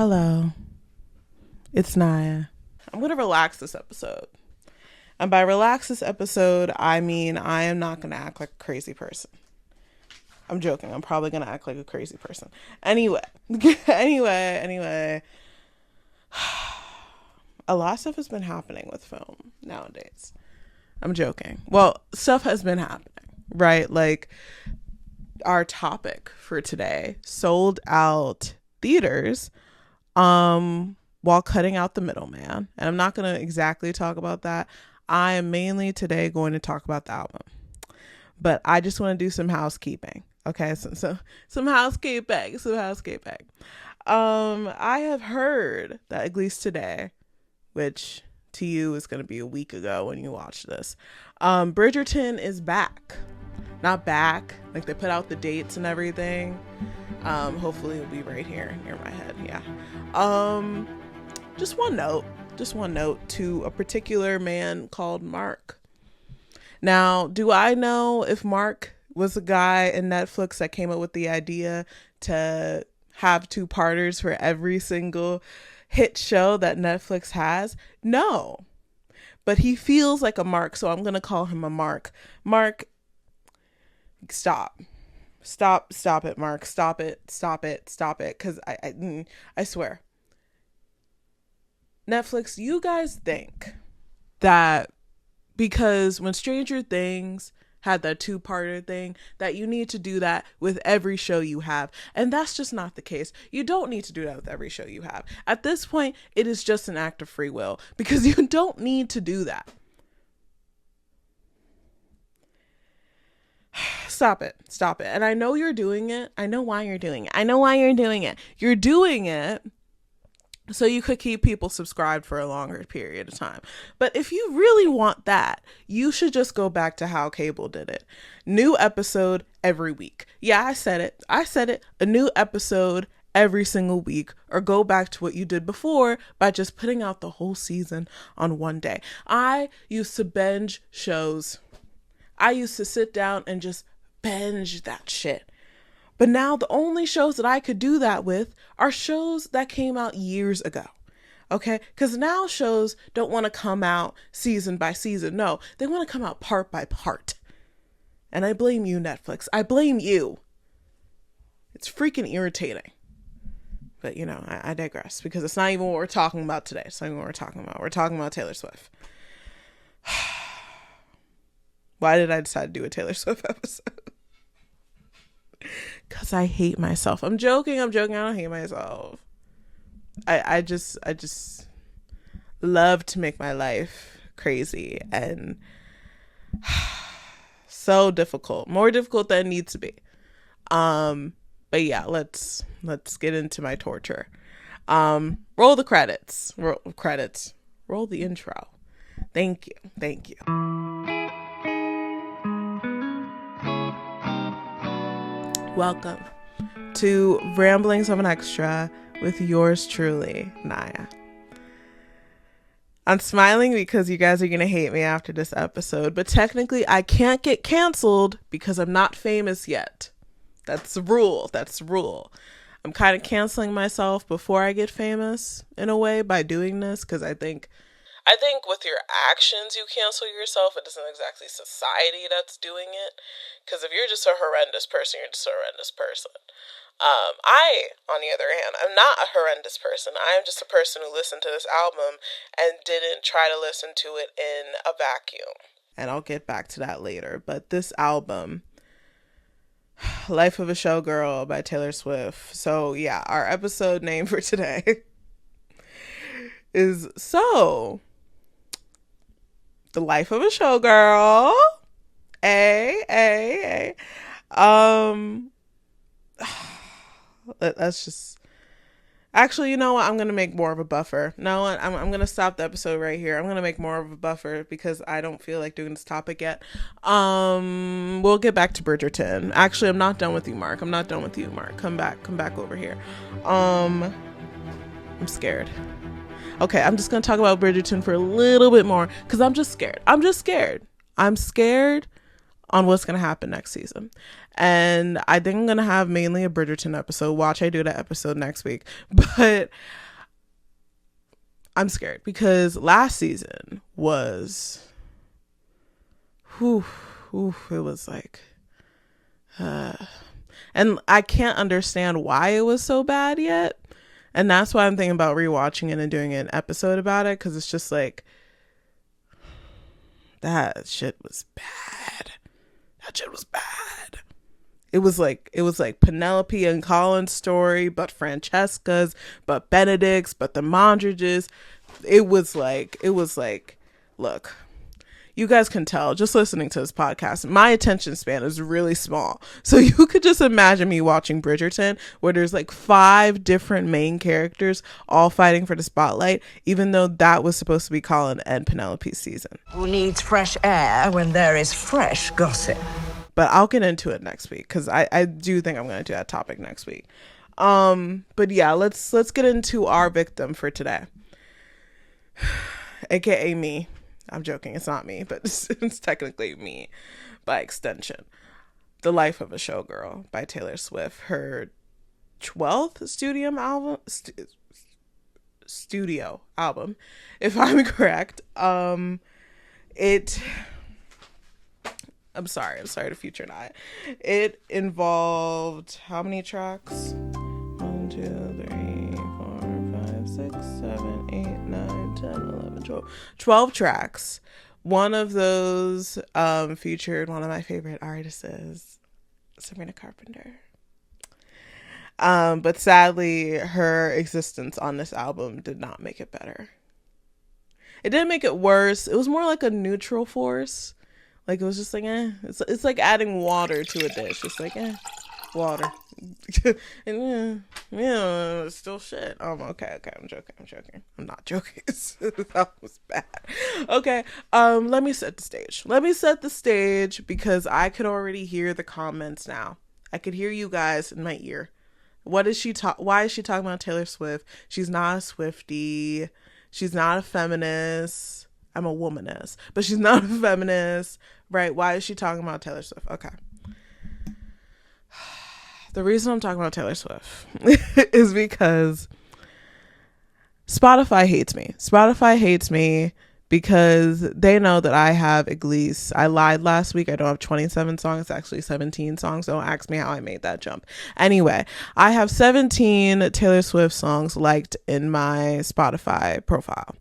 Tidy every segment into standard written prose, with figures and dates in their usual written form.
Hello, it's Nyah. I'm going to relax this episode. And by relax this episode, I mean I am not going to act like a crazy person. I'm joking. I'm probably going to act like a crazy person. Anyway. A lot of stuff has been happening with film nowadays. I'm joking. Well, stuff has been happening, right? Like our topic for today, sold out theaters while cutting out the middleman. And I'm not going to exactly talk about that. I am mainly today going to talk about the album. But I just want to do some housekeeping. Okay, so some housekeeping. I have heard that at least today, which to you is going to be a week ago when you watch this, Bridgerton is back. Not back, like they put out the dates and everything. Hopefully it'll be right here near my head. Yeah. Just one note to a particular man called Mark. Now, do I know if Mark was the guy in Netflix that came up with the idea to have two-parters for every single hit show that Netflix has? No. But he feels like a Mark, so I'm going to call him a Mark. Mark, stop it, Mark. Stop it. Because I swear. Netflix, you guys think that because when Stranger Things had that two-parter thing, that you need to do that with every show you have. And that's just not the case. You don't need to do that with every show you have. At this point, it is just an act of free will because you don't need to do that. Stop it. And I know you're doing it. I know why you're doing it. You're doing it so you could keep people subscribed for a longer period of time. But if you really want that, you should just go back to how cable did it. New episode every week. Yeah, I said it. A new episode every single week, or go back to what you did before by just putting out the whole season on one day. I used to binge shows. I used to sit down and just binge that shit. But now the only shows that I could do that with are shows that came out years ago. Okay? Because now shows don't want to come out season by season. No, they want to come out part by part. And I blame you, Netflix. I blame you. It's freaking irritating. But, I digress. Because it's not even what we're talking about today. We're talking about Taylor Swift. Why did I decide to do a Taylor Swift episode? Because I hate myself. I'm joking. I don't hate myself. I just love to make my life crazy and so difficult. More difficult than it needs to be. But yeah, let's get into my torture. Roll the credits. Roll the intro. Thank you. Welcome to Ramblings of an Extra with yours truly, Nyah. I'm smiling because you guys are going to hate me after this episode, but technically I can't get canceled because I'm not famous yet. That's the rule. I'm kind of canceling myself before I get famous in a way by doing this because I think with your actions you cancel yourself. It isn't exactly society that's doing it. Because if you're just a horrendous person, you're just a horrendous person. I, on the other hand, I'm not a horrendous person. I am just a person who listened to this album and didn't try to listen to it in a vacuum. And I'll get back to that later. But this album, Life of a Showgirl by Taylor Swift. So yeah, our episode name for today is The Life of a Showgirl. Let's just... Actually, you know what? I'm going to make more of a buffer. No, I'm going to stop the episode right here. I'm going to make more of a buffer because I don't feel like doing this topic yet. We'll get back to Bridgerton. Actually, I'm not done with you, Mark. Come back over here. I'm scared. Okay, I'm just going to talk about Bridgerton for a little bit more because I'm just scared. I'm scared. on what's going to happen next season. And I think I'm going to have mainly a Bridgerton episode. Watch I do that episode next week. But I'm scared because last season was, it was like, and I can't understand why it was so bad yet. And that's why I'm thinking about rewatching it and doing an episode about it. Cause it's just like, that shit was bad. That shit was bad. It was like Penelope and Colin's story, but Francesca's, but Benedict's, but the Mondridges. It was like, look, you guys can tell just listening to this podcast, my attention span is really small. So you could just imagine me watching Bridgerton where there's like 5 different main characters all fighting for the spotlight, even though that was supposed to be Colin and Penelope's season. Who needs fresh air when there is fresh gossip? But I'll get into it next week because I do think I'm going to do that topic next week. But yeah, let's get into our victim for today. AKA me. I'm joking. It's not me, but it's technically me by extension. The Life of a Showgirl by Taylor Swift. Her 12th studio album, if I'm correct. I'm sorry to future not. It involved how many tracks? 1, 2, 3, 4, 5, 6, 7, 8, 9, 10, 11, 12. 12 tracks. One of those featured one of my favorite artists, Sabrina Carpenter. But sadly, her existence on this album did not make it better. It didn't make it worse. It was more like a neutral force. Like, it was just like, it's like adding water to a dish. It's like, water. And it's still shit. Okay, I'm joking. I'm not joking. That was bad. Okay, let me set the stage because I could already hear the comments now. I could hear you guys in my ear. Why is she talking about Taylor Swift? She's not a Swiftie. She's not a feminist. I'm a womanist, but she's not a feminist, right? Why is she talking about Taylor Swift? Okay. The reason I'm talking about Taylor Swift is because Spotify hates me. Spotify hates me because they know that I have at least, I lied last week, I don't have 27 songs, actually 17 songs. Don't ask me how I made that jump. Anyway, I have 17 Taylor Swift songs liked in my Spotify profile.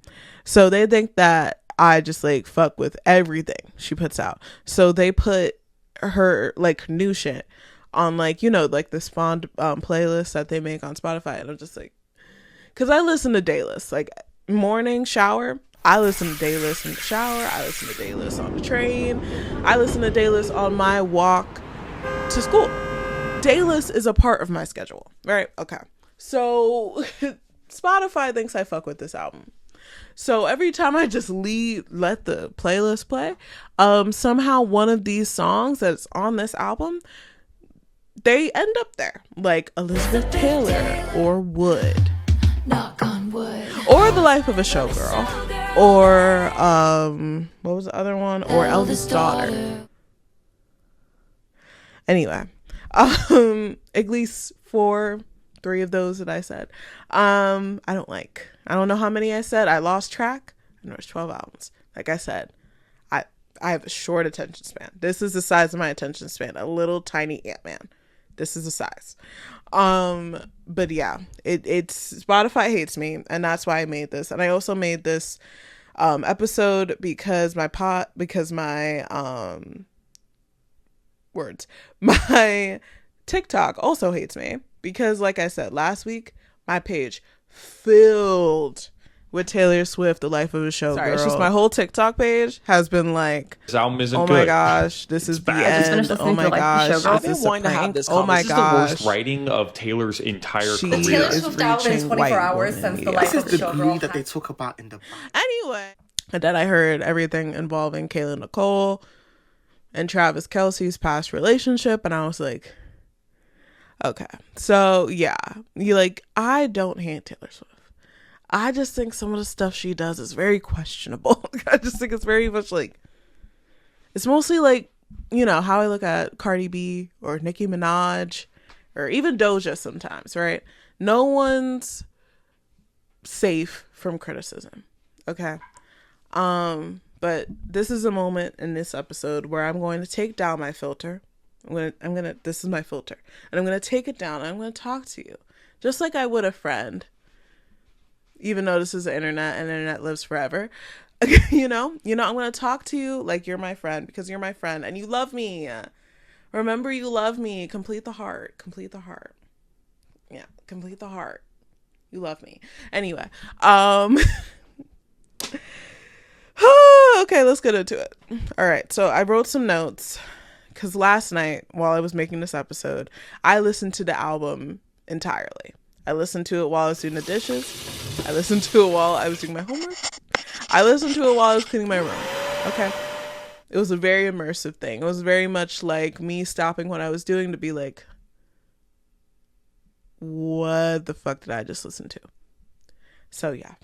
So they think that I just like fuck with everything she puts out. So they put her like new shit on like, you know, like this fond playlist that they make on Spotify. And I'm just like, because I listen to Daylist, like morning shower. I listen to Daylist in the shower. I listen to Daylist on the train. I listen to Daylist on my walk to school. Daylist is a part of my schedule, right? Okay. So Spotify thinks I fuck with this album. So every time I just let the playlist play, somehow one of these songs that's on this album, they end up there. Like Elizabeth Taylor or Wood. Knock on wood. Or The Life of a Showgirl. Or what was the other one? Or Eldest Daughter. Anyway, at least 3 of those that I said. I don't like. I don't know how many I said. I lost track. And there's 12 albums. Like I said, I have a short attention span. This is the size of my attention span. A little tiny Ant-Man. This is the size. But yeah, it's Spotify hates me, and that's why I made this. And I also made this episode because my TikTok also hates me because, like I said last week, my page filled with Taylor Swift, The Life of a Showgirl. Sorry, it's just my whole TikTok page has been like, this album isn't good. Oh my gosh, this is the end. Oh my gosh, I've been wanting to have this. Oh my gosh, this is the worst writing of Taylor's entire career. The Taylor Swift album is 24 hours since The Life of a Showgirl. This is the glee that they talk about in the. Anyway, and then I heard everything involving Kayla Nicole and Travis Kelce's past relationship, and I was like, okay, so yeah, I don't hate Taylor Swift. I just think some of the stuff she does is very questionable. I just think it's very much like, it's mostly like you know, how I look at Cardi B or Nicki Minaj or even Doja sometimes, right? No one's safe from criticism. Okay. But this is a moment in this episode where I'm going to take down my filter. This is my filter. And I'm going to take it down and I'm going to talk to you. Just like I would a friend. Even though this is the internet and the internet lives forever. you know, I'm going to talk to you like you're my friend because you're my friend and you love me. Remember, you love me. Complete the heart. Complete the heart. Yeah, complete the heart. You love me. Anyway, okay, let's get into it. All right, so I wrote some notes because last night while I was making this episode, I listened to the album entirely. I listened to it while I was doing the dishes. I listened to it while I was doing my homework. I listened to it while I was cleaning my room. Okay. It was a very immersive thing. It was very much like me stopping what I was doing to be like, what the fuck did I just listen to? So yeah.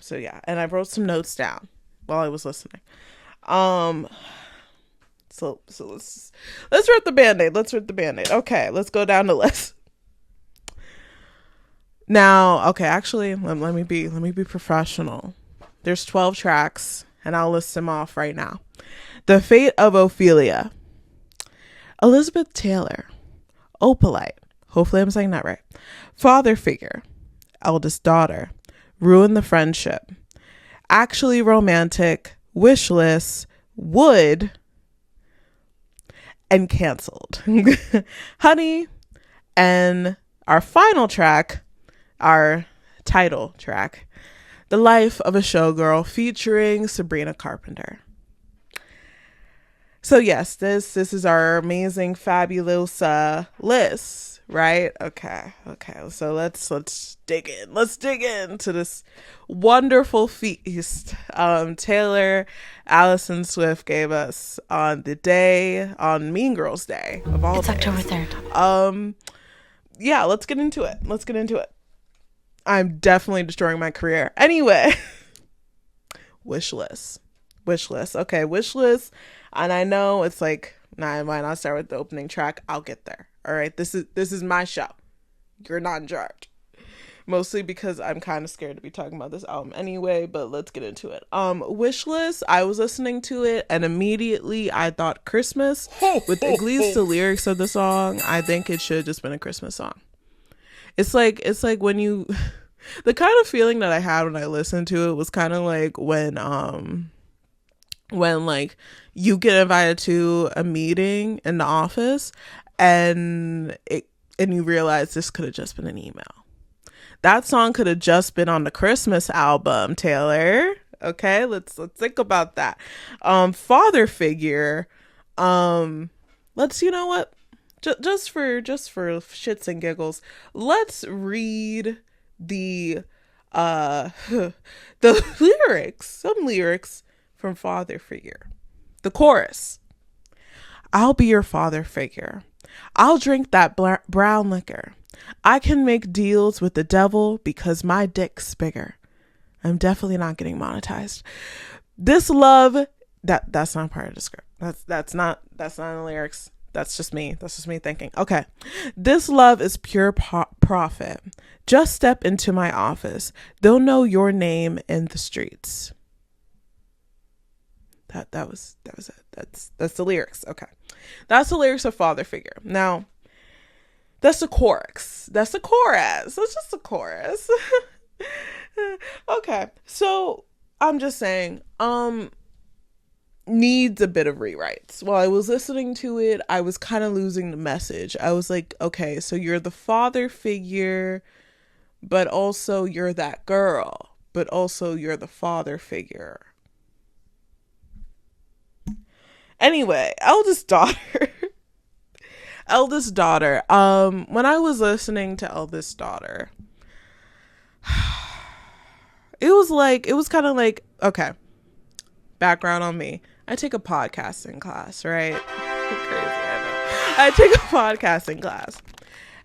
And I wrote some notes down while I was listening. So let's rip the Band-Aid. Okay, let's go down the list. Now, okay, actually, let me be professional. There's 12 tracks, and I'll list them off right now. The Fate of Ophelia, Elizabeth Taylor, Opalite, hopefully I'm saying that right, Father Figure, Eldest Daughter, Ruin the Friendship, Actually Romantic, Wishless, Would, and Cancelled. Honey, and our final track, our title track, The Life of a Showgirl, featuring Sabrina Carpenter. So yes, this is our amazing, fabulous list, right? Okay. So let's dig in. Let's dig into this wonderful feast Taylor Allison Swift gave us on Mean Girls Day of all days. It's October 3rd. Yeah, let's get into it. I'm definitely destroying my career. Anyway, Wishless. Okay, Wishless. And I know it's like, nah, why not start with the opening track? I'll get there. All right, this is my show. You're not in charge. Mostly because I'm kind of scared to be talking about this album anyway, but let's get into it. Wishless, I was listening to it and immediately I thought Christmas. With at least the lyrics of the song, I think it should have just been a Christmas song. It's like when you the kind of feeling that I had when I listened to it was kind of like when like you get invited to a meeting in the office and you realize this could have just been an email. That song could have just been on the Christmas album, Taylor. Okay, let's think about that. Father Figure. Let's, you know what? Just for shits and giggles, let's read the lyrics, some lyrics from Father Figure. The chorus. I'll be your father figure. I'll drink that brown liquor. I can make deals with the devil because my dick's bigger. I'm definitely not getting monetized. This love, that's not part of the script. That's not in the lyrics. That's just me thinking. Okay. This love is pure profit. Just step into my office. They'll know your name in the streets. That was it. That's the lyrics. Okay. That's the lyrics of Father Figure. Now, that's the chorus. That's just the chorus. Okay. So, I'm just saying, needs a bit of rewrites. While I was listening to it, I was kind of losing the message. I was like, okay, so you're the father figure, but also you're that girl, but also you're the father figure. Anyway, eldest daughter. When I was listening to Eldest Daughter, it was kind of like, okay, background on me. I take a podcasting class, right? Crazy, I know. I take a podcasting class.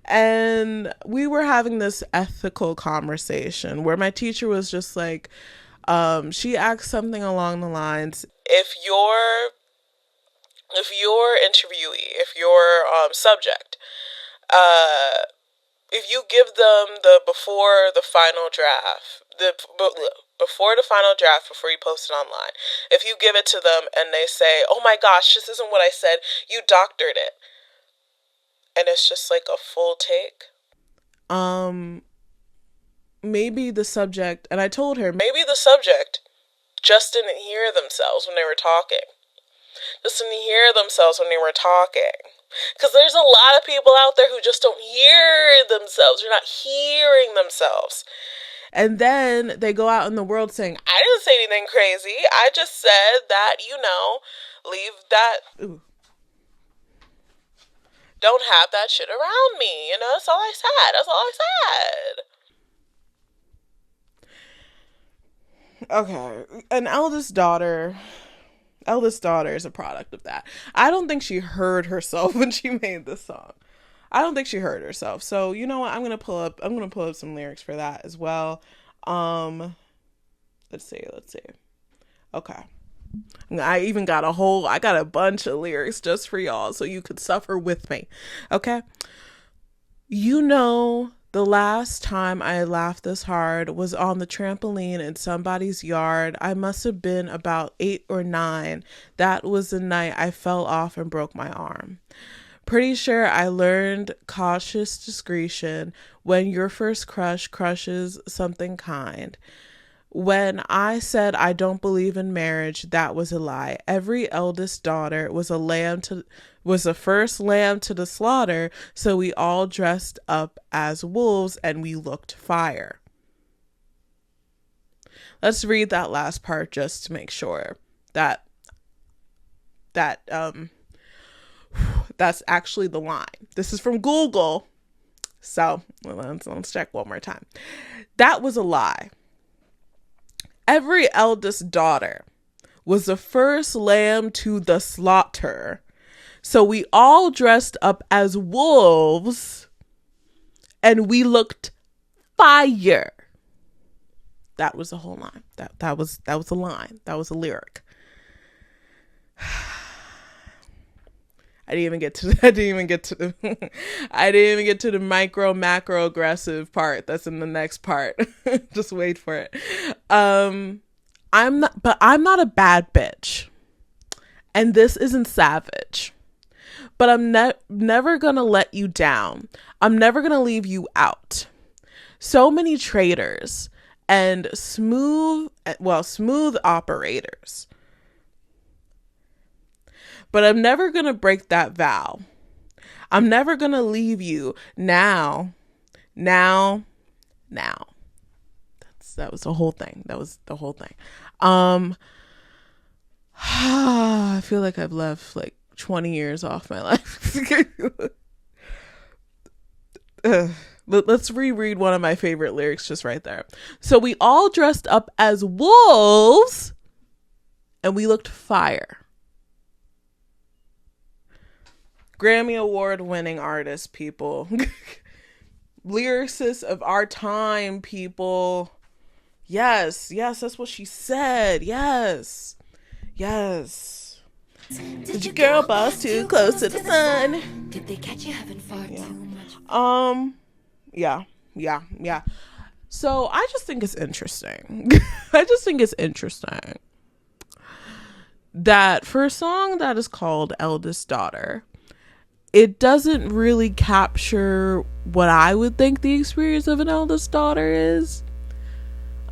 And we were having this ethical conversation where my teacher was just like, she asked something along the lines, if you're if your interviewee, if your subject, if you give them the before the final draft, before the final draft, before you post it online, if you give it to them and they say, oh my gosh, this isn't what I said, you doctored it, and it's just like a full take, maybe the subject, and I told her, maybe the subject just didn't hear themselves when they were talking. Just didn't hear themselves when they were talking. Because there's a lot of people out there who just don't hear themselves. They're not hearing themselves. And then they go out in the world saying, I didn't say anything crazy. I just said that, leave that. Ooh. Don't have that shit around me. That's all I said. That's all I said. Okay, an eldest daughter is a product of that. I don't think she heard herself when she made this song. I don't think she heard herself. So you know what? I'm gonna pull up some lyrics for that as well. Let's see. Okay. I got a bunch of lyrics just for y'all so you could suffer with me. Okay. The last time I laughed this hard was on the trampoline in somebody's yard. I must have been about 8 or 9. That was the night I fell off and broke my arm. Pretty sure I learned cautious discretion when your first crush crushes something kind. When I said I don't believe in marriage, that was a lie. Every eldest daughter was a first lamb to the slaughter, so we all dressed up as wolves and we looked fire. Let's read that last part just to make sure that that's actually the line. This is from Google. So let's check one more time. That was a lie. Every eldest daughter was the first lamb to the slaughter. So we all dressed up as wolves and we looked fire. That was the whole line. That was a line. That was a lyric. I didn't even get to the micro macro aggressive part that's in the next part. Just wait for it. I'm not a bad bitch. And this isn't savage. But I'm never going to let you down. I'm never going to leave you out. So many traitors and smooth operators. But I'm never going to break that vow. I'm never going to leave you now. That was the whole thing. I feel like I've left like 20 years off my life. Let's reread one of my favorite lyrics just right there. So we all dressed up as wolves and we looked fire. Grammy Award winning artist, people. Lyricist of our time, people. Yes, that's what she said. Yes. Did your girl boss too close to the sun? Did they catch you having far too much? Yeah. So I just think it's interesting. That for a song that is called Eldest Daughter, it doesn't really capture what I would think the experience of an eldest daughter is.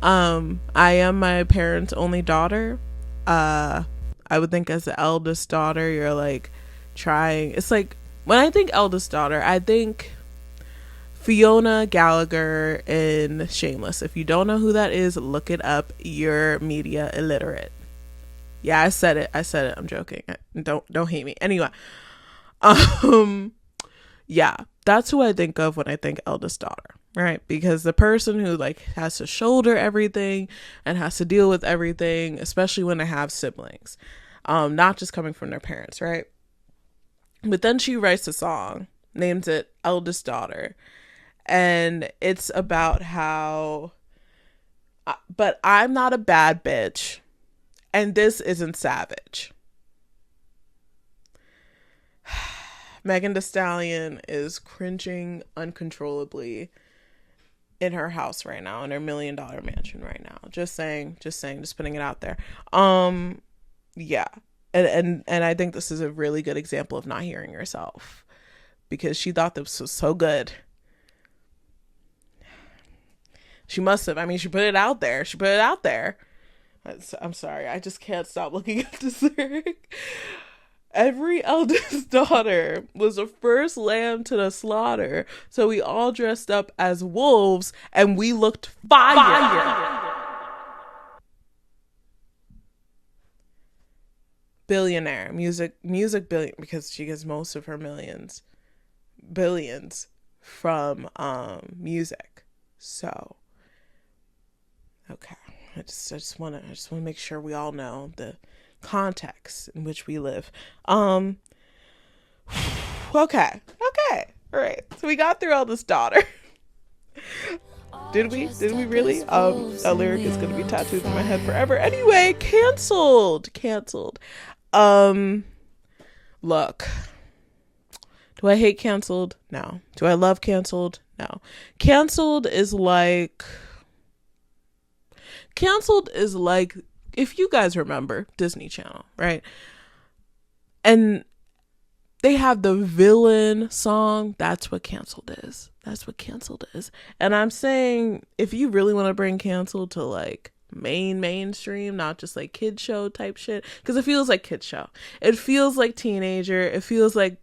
I am my parents' only daughter. I would think as the eldest daughter, you're like trying. It's like when I think eldest daughter, I think Fiona Gallagher in Shameless. If you don't know who that is, look it up. You're media illiterate. Yeah, I said it. I'm joking. Don't hate me. Anyway. Yeah, that's who I think of when I think eldest daughter, right? Because the person who like has to shoulder everything and has to deal with everything, especially when they have siblings, not just coming from their parents, right? But then she writes a song, names it Eldest Daughter, and it's about how, but I'm not a bad bitch, and this isn't savage. Megan Thee Stallion is cringing uncontrollably in her house right now, in her $1 million mansion right now. Just saying, just putting it out there. Yeah. And I think this is a really good example of not hearing yourself, because she thought this was so good. She must have. I mean, she put it out there. I'm sorry. I just can't stop looking at this lyric. Every eldest daughter was the first lamb to the slaughter. So we all dressed up as wolves and we looked fire. Billionaire. Music billion, because she gets most of her billions from music. So okay. I just want to make sure we all know the context in which we live. Okay. All right. So we got through all this daughter. Did we really? That lyric is going to be tattooed in my head forever. Anyway, canceled. Look. Do I hate canceled? No. Do I love canceled? No. Canceled is like, if you guys remember Disney Channel, right? And they have the villain song. That's what canceled is. And I'm saying, if you really want to bring canceled to like mainstream, not just like kid show type shit, because it feels like kid show. It feels like teenager. It feels like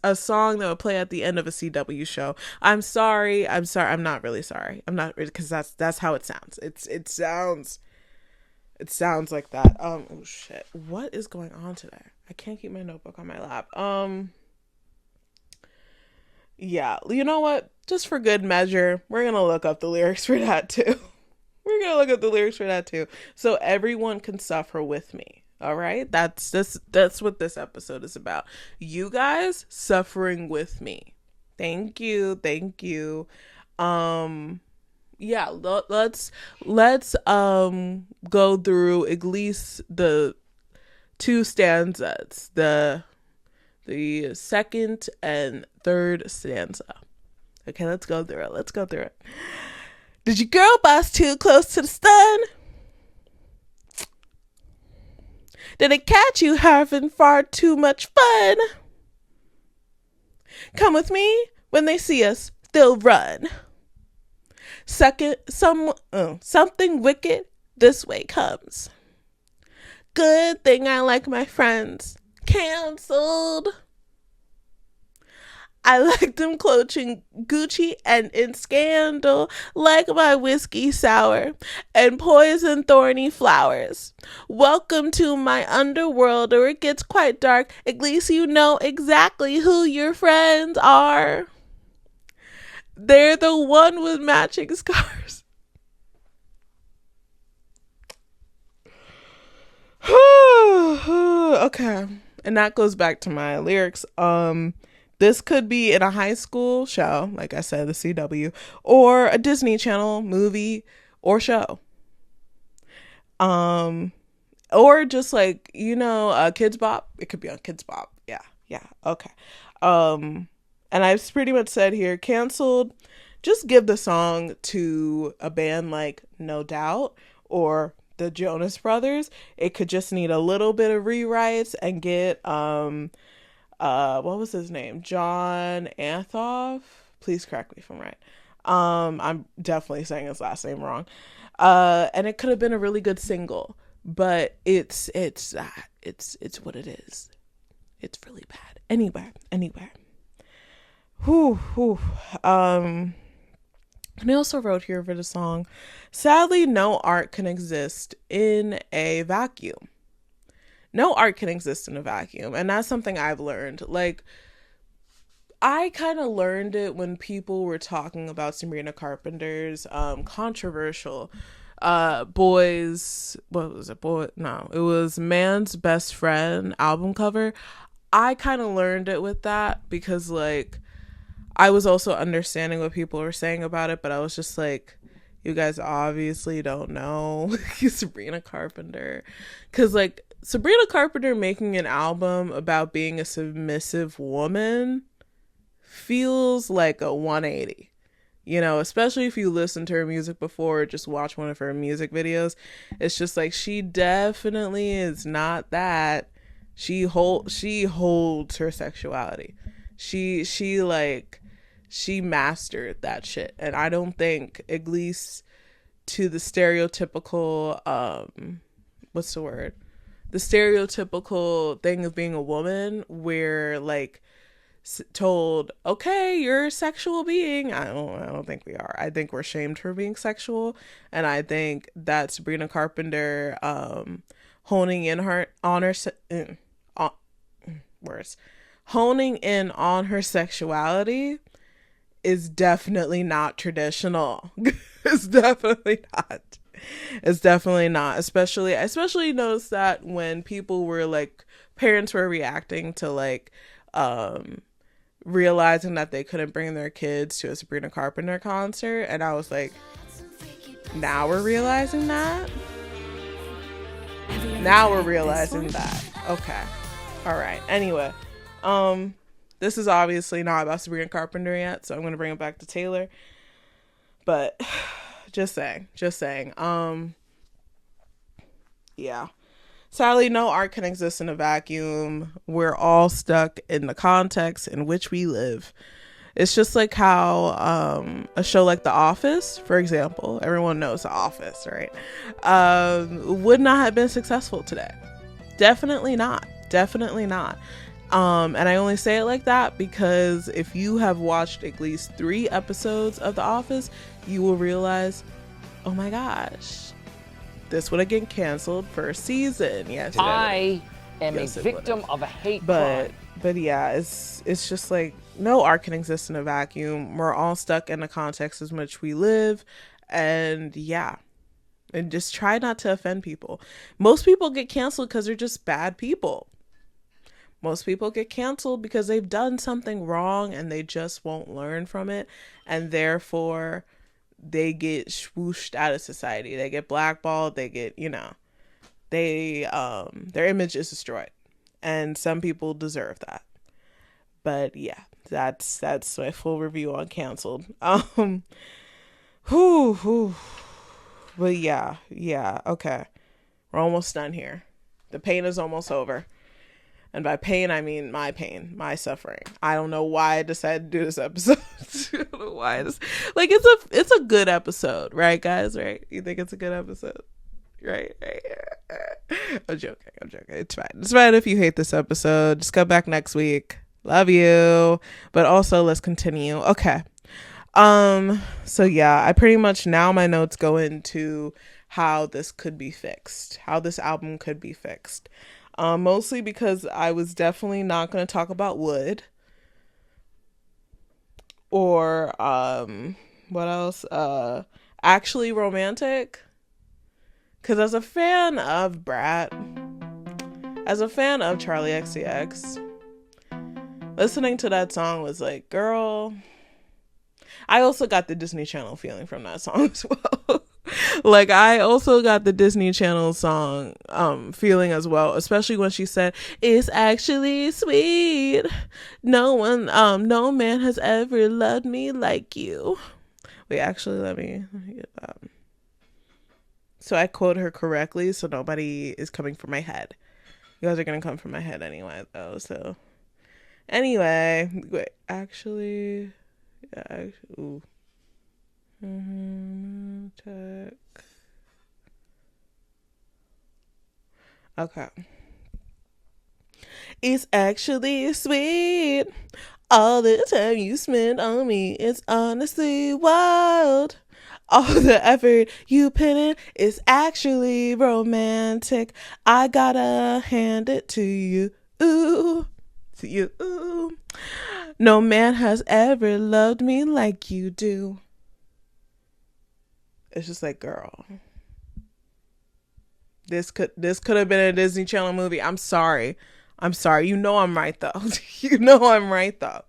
a song that would play at the end of a CW show. I'm sorry. I'm not really sorry. I'm not really, because that's how it sounds. It sounds like that. Oh shit. What is going on today? I can't keep my notebook on my lap. Yeah, you know what? Just for good measure, we're gonna look up the lyrics for that too. So everyone can suffer with me. All right? That's what this episode is about. You guys suffering with me. Thank you. Yeah, let's go through at least the two stanzas, the second and third stanza. Okay, let's go through it. Did your girl boss too close to the sun? Did it catch you having far too much fun? Come with me, when they see us, they'll run. Second, something wicked this way comes. Good thing I like my friends. Canceled. I like them cloaching Gucci and in scandal, like my whiskey sour and poison thorny flowers. Welcome to my underworld, where it gets quite dark. At least you know exactly who your friends are. They're the one with matching scars. Okay. And that goes back to my lyrics. This could be in a high school show, like I said, the CW, or a Disney Channel movie or show. Or just like, Kids Bop. It could be on Kids Bop. Yeah, okay. And I've pretty much said here, canceled. Just give the song to a band like No Doubt or the Jonas Brothers. It could just need a little bit of rewrites and get what was his name? John Anthoff. Please correct me if I'm right. I'm definitely saying his last name wrong. And it could have been a really good single, but it's what it is. It's really bad. Anyway. And I also wrote here for the song, sadly, no art can exist in a vacuum. No art can exist in a vacuum. And that's something I've learned. Like, I kind of learned it when people were talking about Sabrina Carpenter's controversial Boys, what was it? It was Man's Best Friend album cover. I kind of learned it with that because, like, I was also understanding what people were saying about it, but I was just like, You guys obviously don't know Sabrina Carpenter. Because, like, Sabrina Carpenter making an album about being a submissive woman feels like a 180. You know, especially if you listen to her music before or just watch one of her music videos. It's just like, she definitely is not that. She holds her sexuality. She mastered that shit. And I don't think, at least to the stereotypical, what's the word? The stereotypical thing of being a woman where, like, told, okay, you're a sexual being. I don't think we are. I think we're shamed for being sexual. And I think that Sabrina Carpenter, honing in on her sexuality is definitely not traditional. It's definitely not. It's definitely not. I especially noticed that when people were like, parents were reacting to like, realizing that they couldn't bring their kids to a Sabrina Carpenter concert, and I was like, now we're realizing that. Okay, all right. Anyway, this is obviously not about Sabrina Carpenter yet, so I'm gonna bring it back to Taylor. But just saying. Yeah. Sadly, no art can exist in a vacuum. We're all stuck in the context in which we live. It's just like how a show like The Office, for example, everyone knows The Office, right? Would not have been successful today. Definitely not. And I only say it like that because if you have watched at least 3 episodes of The Office, you will realize, oh my gosh, this would have gotten canceled for a season. Yes, I am a victim of a hate crime. But yeah, it's just like, no art can exist in a vacuum. We're all stuck in the context in which we live, and yeah, and just try not to offend people. Most people get canceled because they're just bad people. Most people get canceled because they've done something wrong and they just won't learn from it, and therefore they get swooshed out of society. They get blackballed. They get, their image is destroyed, and some people deserve that. But yeah, that's my full review on canceled. But yeah, okay, we're almost done here. The pain is almost over. And by pain, I mean my pain, my suffering. I don't know why I decided to do this episode. I don't know why. It's a good episode, right, guys? Right? You think it's a good episode? Right? I'm joking. It's fine. It's fine if you hate this episode. Just come back next week. Love you. But also, let's continue. Okay. So yeah, I pretty much, now my notes go into how this could be fixed. How this album could be fixed. Mostly because I was definitely not going to talk about Wood or what else? Actually Romantic. Because as a fan of Brat, as a fan of Charlie XCX, listening to that song was like, girl. I also got the Disney Channel feeling from that song as well. Like, I also got the Disney Channel song feeling as well, especially when she said, it's actually sweet. No man has ever loved me like you. Wait, actually, let me get that. So I quote her correctly, so nobody is coming from my head. You guys are going to come from my head anyway, though, so. Anyway, wait, actually, ooh. Okay. It's actually sweet. All the time you spend on me, it's honestly wild. All the effort you put in is actually romantic. I gotta hand it to you. Ooh. To you. Ooh. No man has ever loved me like you do. It's just like, girl, this could have been a Disney Channel movie. I'm sorry. You know I'm right though.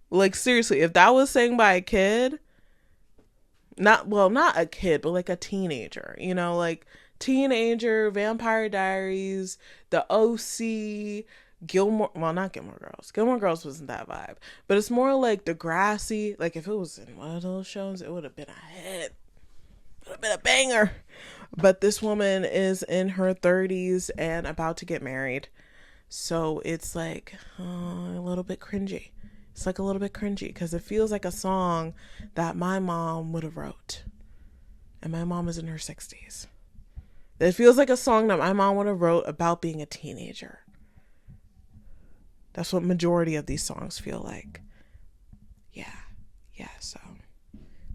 Like, seriously, if that was sang by a kid, not a kid, but like a teenager, you know, like teenager, Vampire Diaries, The OC, not Gilmore Girls. Gilmore Girls wasn't that vibe, but it's more like Degrassi. Like if it was in one of those shows, it would have been a hit. It would have been a banger. But this woman is in her 30s and about to get married. So it's like a little bit cringy. It's like a little bit cringy because it feels like a song that my mom would have wrote. And my mom is in her 60s. It feels like a song that my mom would have wrote about being a teenager. That's what majority of these songs feel like. Yeah, so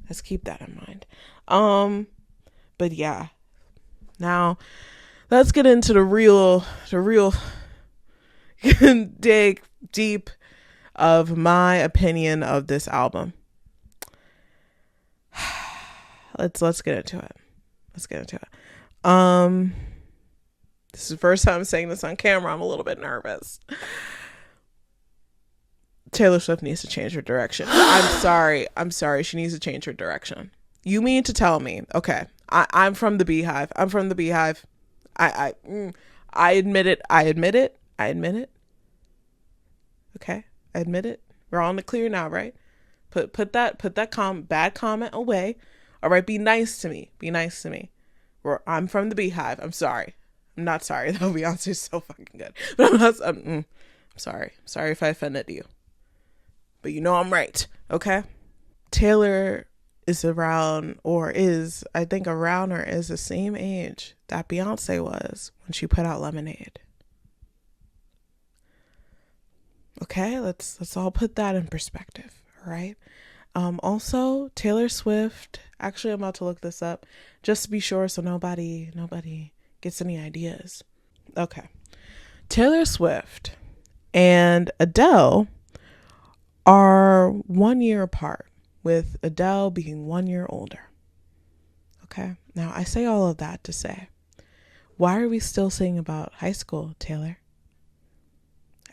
let's keep that in mind. But yeah. Now, let's get into the real dig deep of my opinion of this album. Let's get into it. This is the first time I'm saying this on camera. I'm a little bit nervous. Taylor Swift needs to change her direction. I'm sorry. She needs to change her direction. You mean to tell me, okay, I'm from the Beehive. I admit it. Okay, I admit it. We're on the clear now, right? Put that bad comment away. All right, be nice to me. I'm from the Beehive. I'm sorry. I'm not sorry though. Beyonce's so fucking good. But I'm sorry. Sorry if I offended you. But you know I'm right. Okay? Taylor is around the same age that Beyonce was when she put out Lemonade. Okay, let's all put that in perspective, all right? Also, Taylor Swift, actually I'm about to look this up just to be sure so nobody gets any ideas. Okay. Taylor Swift and Adele are 1 year apart, with Adele being 1 year older. Okay. Now, I say all of that to say, why are we still singing about high school, Taylor?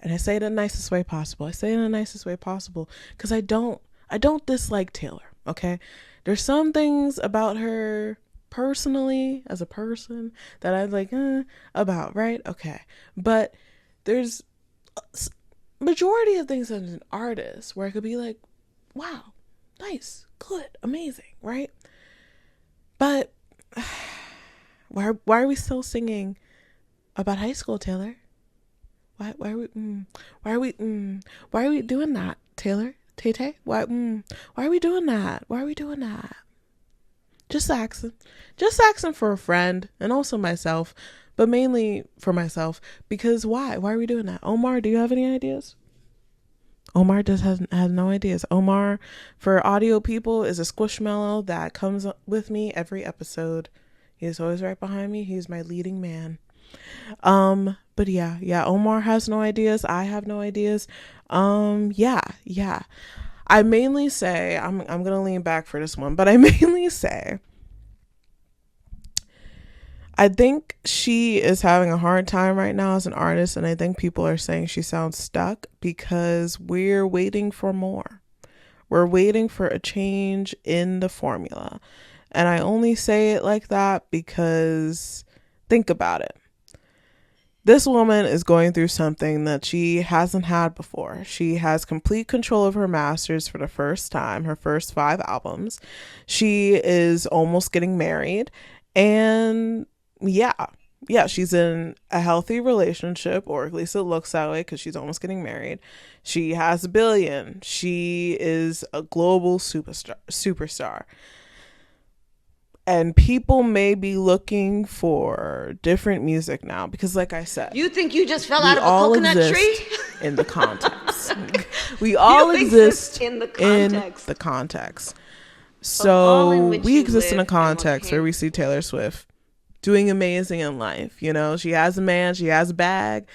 And I say it in the nicest way possible. Because I don't dislike Taylor, okay? There's some things about her personally, as a person, that I like about, right? Okay. But there's majority of things as an artist where I could be like, wow, nice, good, amazing, right? But why are we still singing about high school, Taylor? Why are we doing that, Taylor? Tay-Tay? Why are we doing that? Just asking for a friend and also myself, but mainly for myself, because why are we doing that? Omar, do you have any ideas? Omar has no ideas. Omar, for audio people, is a squishmallow that comes with me every episode. He is always right behind me. He's my leading man. But yeah, Omar has no ideas. I have no ideas. Yeah. I mainly say, I'm gonna lean back for this one, but I mainly say, I think she is having a hard time right now as an artist, and I think people are saying she sounds stuck because we're waiting for more. We're waiting for a change in the formula. And I only say it like that because think about it. This woman is going through something that she hasn't had before. She has complete control of her masters for the first time, her first 5 albums. She is almost getting married, and yeah, she's in a healthy relationship, or at least it looks that way because she's almost getting married. She has $1 billion. She is a global superstar. And people may be looking for different music now because, like I said, you think you just fell out of a coconut tree? In the context, we all exist in the context. So we exist in a context where we see Taylor Swift doing amazing in life. You know, she has a man, she has a bag,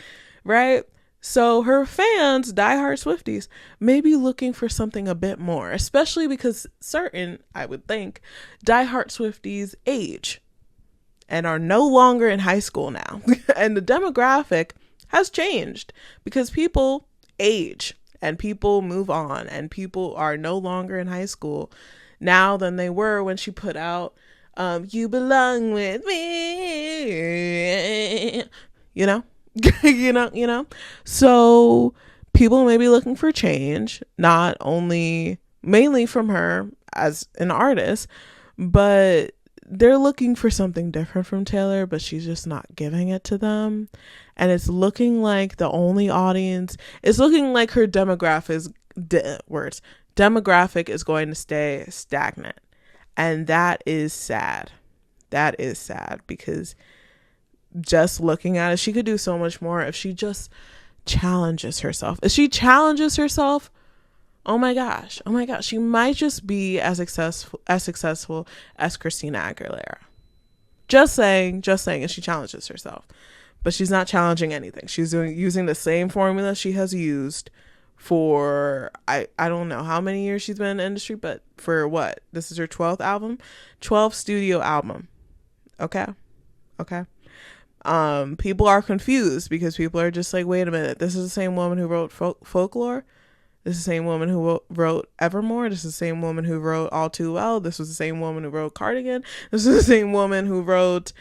right? So her fans, diehard Swifties, may be looking for something a bit more, especially because certain, I would think, diehard Swifties age and are no longer in high school now. And the demographic has changed because people age and people move on and people are no longer in high school now than they were when she put out You Belong With Me, you know. you know, so people may be looking for change, not only mainly from her as an artist, but they're looking for something different from Taylor, but she's just not giving it to them. And it's looking like the only audience, it's looking like her demographic is going to stay stagnant. And that is sad. That is sad, because just looking at it, she could do so much more if she just challenges herself. If she challenges herself, oh my gosh, she might just be as successful as Christina Aguilera. Just saying, if she challenges herself. But she's not challenging anything. She's using the same formula she has used for, I don't know how many years she's been in the industry, but for what? This is her 12th studio album. Okay. People are confused because people are just like, wait a minute, this is the same woman who wrote Folklore. This is the same woman who wrote Evermore. This is the same woman who wrote All Too Well. This was the same woman who wrote Cardigan. This is the same woman who wrote,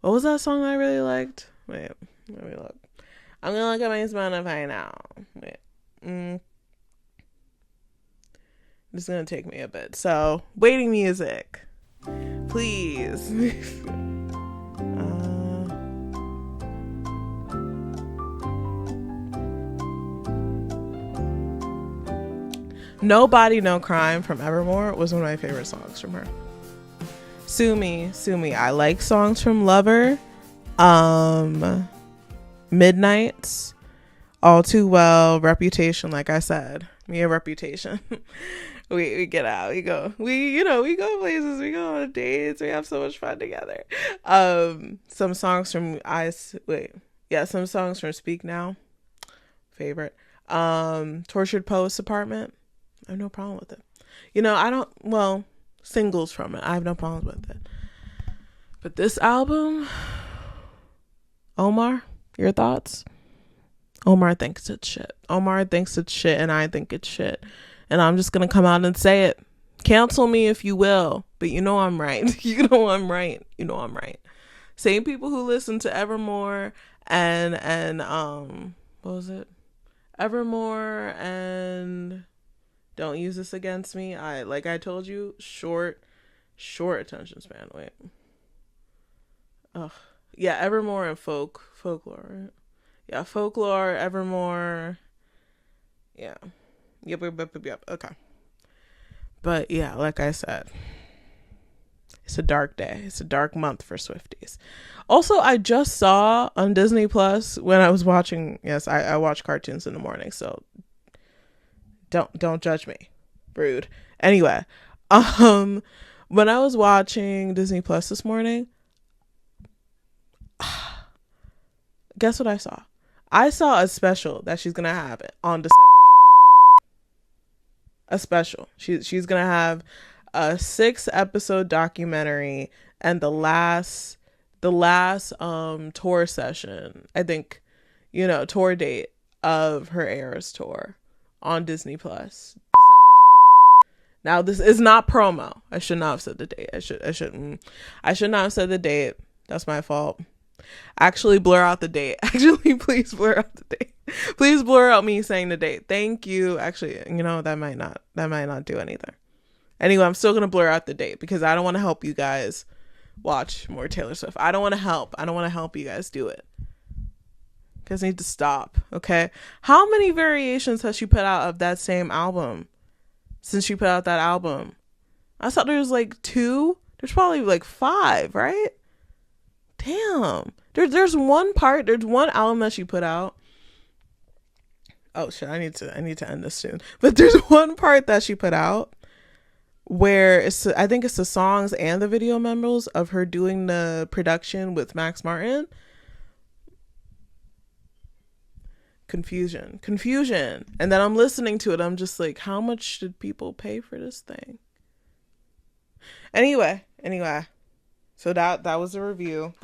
what was that song I really liked? Wait, let me look. I'm going to look at my Spotify now. Wait. This is going to take me a bit. So, waiting music. Please. Nobody No Crime from Evermore was one of my favorite songs from her. Sue Me. I like songs from Lover. Midnights. All Too Well. Reputation, like I said. Me a Reputation. we get out. We go. We go places. We go on dates. We have so much fun together. Some songs from some songs from Speak Now. Favorite. Tortured Poets Apartment. I have no problem with it. Singles from it, I have no problems with it. But this album, Omar, your thoughts? Omar thinks it's shit. And I think it's shit. And I'm just going to come out and say it. Cancel me if you will, but you know I'm right. You know I'm right. Same people who listen to Evermore and what was it? Evermore and Don't Use This Against Me. Like I told you, short attention span. Wait. Yeah, Evermore and Folklore. Right? Yeah, Folklore, Evermore. Yeah. Yep. Okay. But yeah, like I said, it's a dark day. It's a dark month for Swifties. Also, I just saw on Disney Plus when I was watching. Yes, I watch cartoons in the morning, so don't judge me. Rude. Anyway, when I was watching Disney Plus this morning, guess what I saw? I saw a special that she's gonna have it on December 12th. A special. She's gonna have a 6-episode documentary, and the last tour session, I think, tour date of her Eras tour on Disney Plus, December 12th. Now, this is not promo. I should not have said the date. I should not have said the date. That's my fault. Actually, blur out the date. Actually, please blur out the date. Please blur out me saying the date. Thank you. Actually, that might not do anything. Anyway, I'm still gonna blur out the date because I don't want to help you guys watch more Taylor Swift. I don't want to help you guys do it. You guys need to stop, okay? How many variations has she put out of that same album since she put out that album? I thought there was like 2. There's probably like 5, right? Damn. There's one album that she put out. Oh shit, I need to end this soon. But there's one part that she put out where I think it's the songs and the video memos of her doing the production with Max Martin. Confusion. And then I'm listening to it. I'm just like, how much did people pay for this thing? Anyway. So that was a review.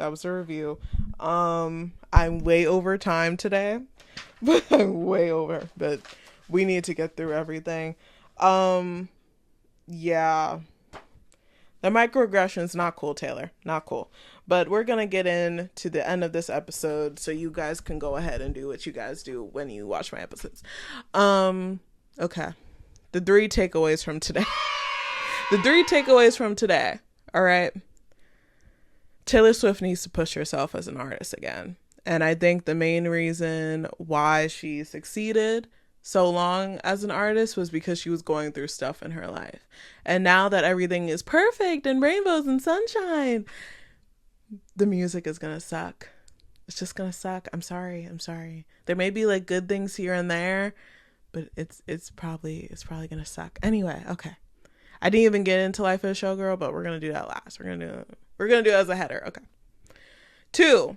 I'm way over time today. But I'm way over. But we need to get through everything. Yeah. The microaggression's not cool, Taylor. Not cool. But we're going to get into the end of this episode so you guys can go ahead and do what you guys do when you watch my episodes. Okay. The 3 takeaways from today. The 3 takeaways from today. All right. Taylor Swift needs to push herself as an artist again. And I think the main reason why she succeeded so long as an artist was because she was going through stuff in her life. And now that everything is perfect and rainbows and sunshine, the music is gonna suck. It's just gonna suck. I'm sorry. There may be like good things here and there, but it's probably gonna suck. Anyway, okay. I didn't even get into Life of a Showgirl, but we're gonna do that last. We're gonna do it as a header. Okay. Two.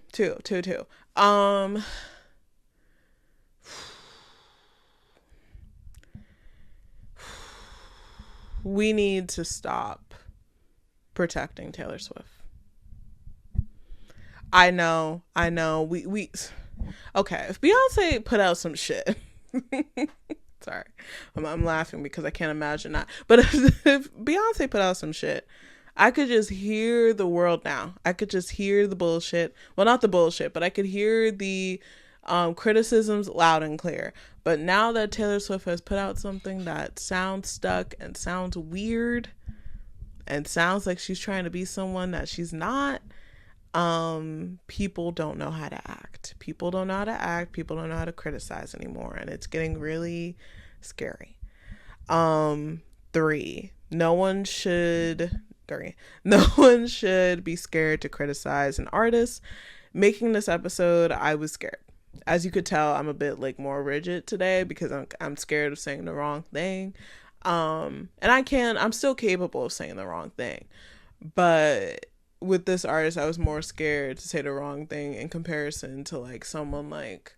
We need to stop protecting Taylor Swift. I know. We okay, if Beyonce put out some shit. Sorry. I'm laughing because I can't imagine that. But if Beyonce put out some shit, I could just hear the world now. I could just hear the bullshit. Well, not the bullshit, but I could hear the criticisms loud and clear. But now that Taylor Swift has put out something that sounds stuck and sounds weird and sounds like she's trying to be someone that she's not, people don't know how to act. People don't know how to act. People don't know how to criticize anymore. And it's getting really scary. 3. No one should be scared to criticize an artist. Making this episode, I was scared. As you could tell, I'm a bit like more rigid today because I'm scared of saying the wrong thing. And I'm still capable of saying the wrong thing. But with this artist, I was more scared to say the wrong thing in comparison to like someone like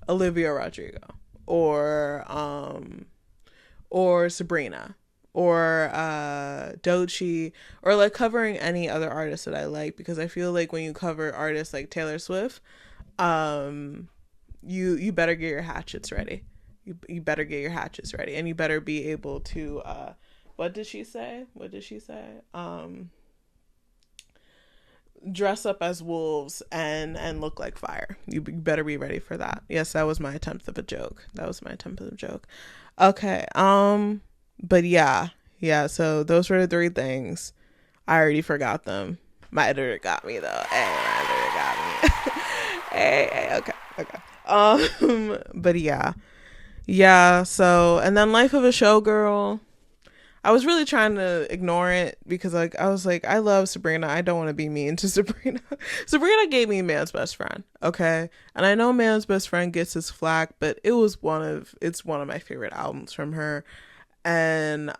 Olivia Rodrigo or Sabrina or Doechii, or like covering any other artist that I like, because I feel like when you cover artists like Taylor Swift, you better get your hatchets ready. You better get your hatchets ready, and you better be able to what did she say? Dress up as wolves and look like fire. You better be ready for that. Yes, that was my attempt of a joke. Okay. But yeah. So those were the 3 things. I already forgot them. My editor got me though. Hey, my editor got me. hey. Okay. But yeah. So, and then Life of a Showgirl, I was really trying to ignore it because like I was like, I love Sabrina. I don't want to be mean to Sabrina. Sabrina gave me Man's Best Friend, okay? And I know Man's Best Friend gets his flack, but it's one of my favorite albums from her. And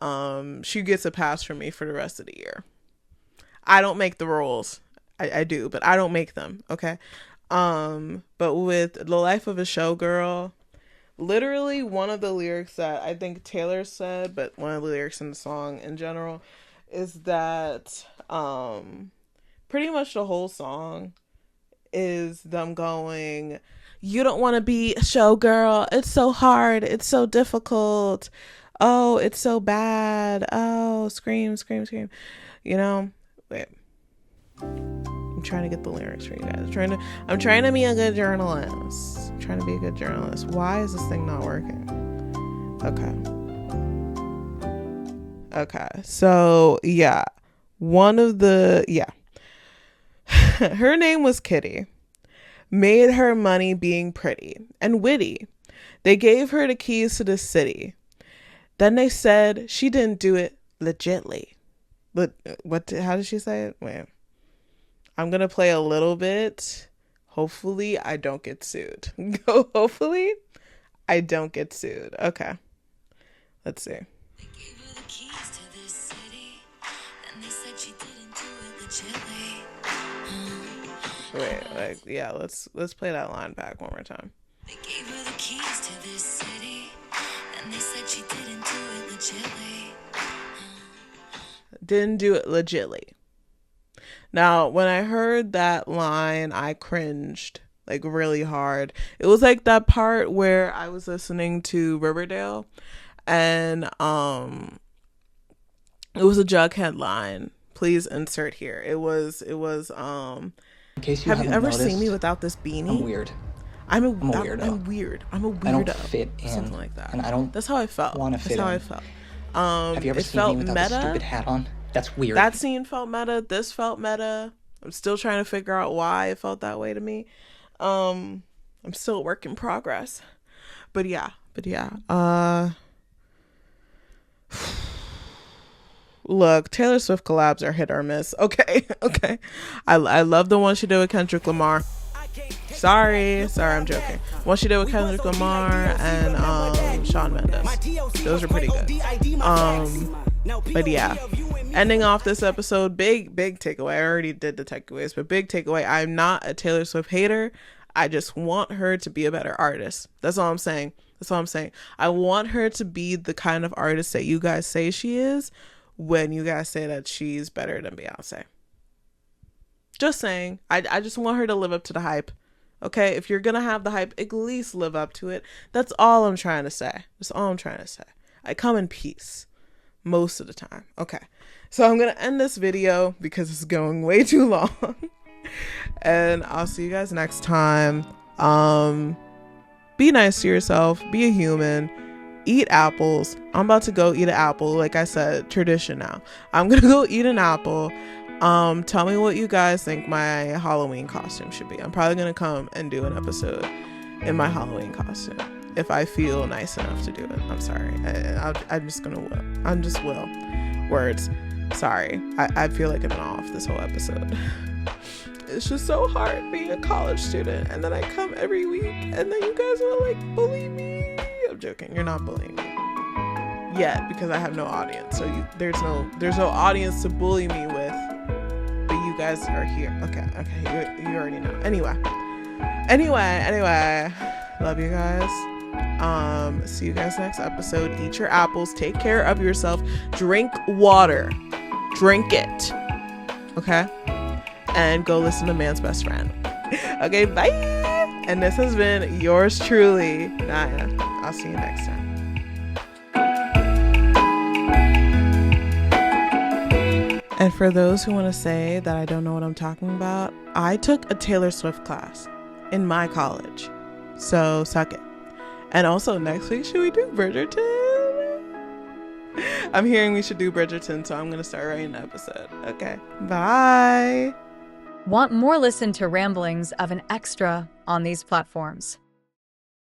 she gets a pass from me for the rest of the year. I don't make the rules. I do, but I don't make them, okay? But with The Life of a Showgirl, literally one of the lyrics that I think Taylor said, but one of the lyrics in the song in general, is that pretty much the whole song is them going, you don't want to be a showgirl. It's so hard. It's so difficult. Oh, it's so bad. Oh, scream. You know? Wait. I'm trying to get the lyrics for you guys. I'm trying to be a good journalist. Why is this thing not working? Okay. So, yeah. Her name was Kitty. Made her money being pretty and witty. They gave her the keys to the city. Then they said she didn't do it legitly. How did she say it? Wait. I'm going to play a little bit. Hopefully I don't get sued. Hopefully I don't get sued. Okay. Let's see. They gave her the keys to this city. Then they said she didn't do it legitly. Let's play that line back one more time. They gave her the keys to this city. Then they said she didn't do it legitly. Didn't do it legitly. Now, when I heard that line, I cringed like really hard. It was like that part where I was listening to Riverdale And it was a Jug headline. Please insert here. It was In case you have you ever noticed, seen me without this beanie? I'm weird. I'm a weirdo. I'm weird. I'm a weirdo. I don't fit in. Something like that. And I don't That's how I felt. want to fit That's how in. I felt. Have you ever it seen felt me without meta. the stupid hat on? That's weird. That scene felt meta. This felt meta. I'm still trying to figure out why it felt that way to me. I'm still a work in progress. But yeah. Look, Taylor Swift collabs are hit or miss. Okay. I love the one she did with Kendrick Lamar. Sorry, I'm joking. One she did with Kendrick Lamar and Shawn Mendes. Those are pretty good. But yeah, ending off this episode, big takeaway. I already did the takeaways, but big takeaway. I'm not a Taylor Swift hater. I just want her to be a better artist. That's all I'm saying. I want her to be the kind of artist that you guys say she is when you guys say that she's better than Beyonce. Just saying. I just want her to live up to the hype. Okay? If you're going to have the hype, at least live up to it. That's all I'm trying to say. I come in peace most of the time. Okay. So I'm going to end this video because it's going way too long. And I'll see you guys next time. Be nice to yourself. Be a human. Eat apples. I'm about to go eat an apple. Like I said, tradition now. I'm going to go eat an apple. Tell me what you guys think my Halloween costume should be. I'm probably going to come and do an episode in my Halloween costume if I feel nice enough to do it. I'm sorry. I'm just will. Words. Sorry. I feel like I've been off this whole episode. It's just so hard being a college student, and then I come every week, and then you guys want to bully me. I'm joking. You're not bullying me yet because I have no audience. So there's no audience to bully me with. But you guys are here. Okay. You already know. Anyway. Love you guys. See you guys next episode. Eat your apples. Take care of yourself. Drink water. Drink it. Okay? And go listen to Man's Best Friend. Okay, bye. And this has been yours truly, Nyah. I'll see you next time. And for those who want to say that I don't know what I'm talking about, I took a Taylor Swift class in my college. So suck it. And also next week, should we do Bridgerton? I'm hearing we should do Bridgerton, so I'm going to start writing an episode. Okay, bye. Want more? Listen to ramblings of an extra on these platforms.